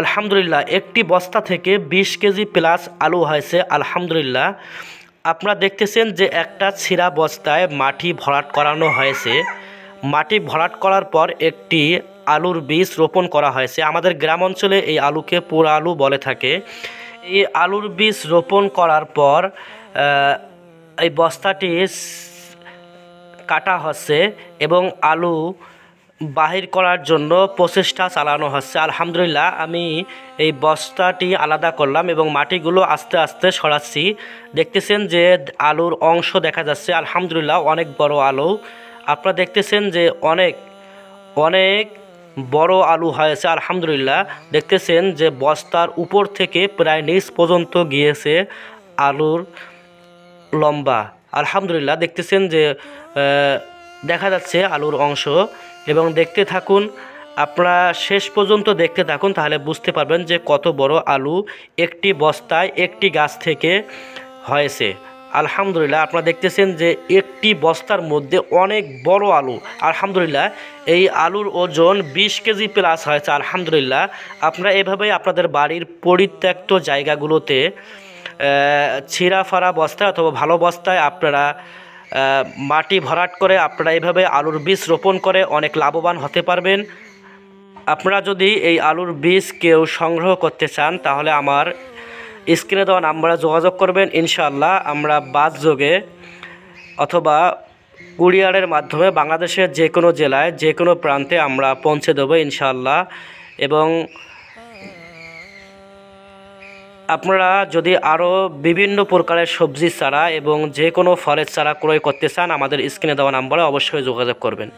আলহামদুলিল্লাহ একটি বস্তা থেকে 20 কেজি প্লাস আলু হয়েছে আলহামদুলিল্লাহ। আপনারা দেখতেছেন যে একটা ছিঁড়া বস্তায় মাটি ভরাট করানো হয়েছে। মাটি ভরাট করার পর একটি আলুর বীজ রোপণ করা হয়েছে। আমাদের গ্রাম অঞ্চলে এই আলুকে পোড়া আলু বলে থাকে। এই আলুর বীজ রোপণ করার পর এই বস্তাটি কাটা হচ্ছে এবং আলু বাহির করার জন্য প্রচেষ্টা চালানো হচ্ছে। আলহামদুলিল্লাহ আমি এই বস্তাটি আলাদা করলাম এবং মাটিগুলো আস্তে আস্তে সরাচ্ছি। দেখতেছেন যে আলুর অংশ দেখা যাচ্ছে। আলহামদুলিল্লাহ অনেক বড় আলু। আপনারা দেখতেছেন যে অনেক অনেক বড় আলু হয়েছে। আলহামদুলিল্লাহ দেখতেছেন যে বস্তার উপর থেকে প্রায় নিচ পর্যন্ত গিয়েছে আলুর লম্বা। আলহামদুলিল্লাহ দেখতেছেন যে দেখা যাচ্ছে আলুর অংশ এবং দেখতে থাকুন। আপনারা শেষ পর্যন্ত দেখতে থাকুন, তাহলে বুঝতে পারবেন যে কত বড় আলু একটি বস্তায় একটি গাছ থেকে হয়েছে। আলহামদুলিল্লাহ আপনারা দেখতেছেন যে একটি বস্তার মধ্যে অনেক বড় আলু। আলহামদুলিল্লাহ এই আলুর ওজন 20 কেজি প্লাস হয়েছে। আলহামদুলিল্লাহ আপনারা এভাবেই আপনাদের বাড়ির পরিত্যক্ত জায়গাগুলোতে ছিঁড়া ফাড়া বস্তায় অথবা ভালো বস্তায় আপনারা মাটি ভরাট করে আপনারা এইভাবে আলুর বীজ রোপণ করে অনেক লাভবান হতে পারবেন। আপনারা যদি এই আলুর বীজ কেউ সংগ্রহ করতে চান তাহলে আমার স্ক্রিনে দেওয়া নাম্বারে যোগাযোগ করবেন। ইনশাআল্লাহ আমরা বাস যোগে অথবা কুরিয়ারের মাধ্যমে বাংলাদেশের যে কোনো জেলায় যে কোনো প্রান্তে আমরা পৌঁছে দেবো ইনশাআল্লাহ। এবং আপনারা যদি আরও বিভিন্ন প্রকারের সবজি চারা এবং যে কোনো ফলের চারা ক্রয় করতে চান আমাদের স্ক্রিনে দেওয়া নাম্বারে অবশ্যই যোগাযোগ করবেন।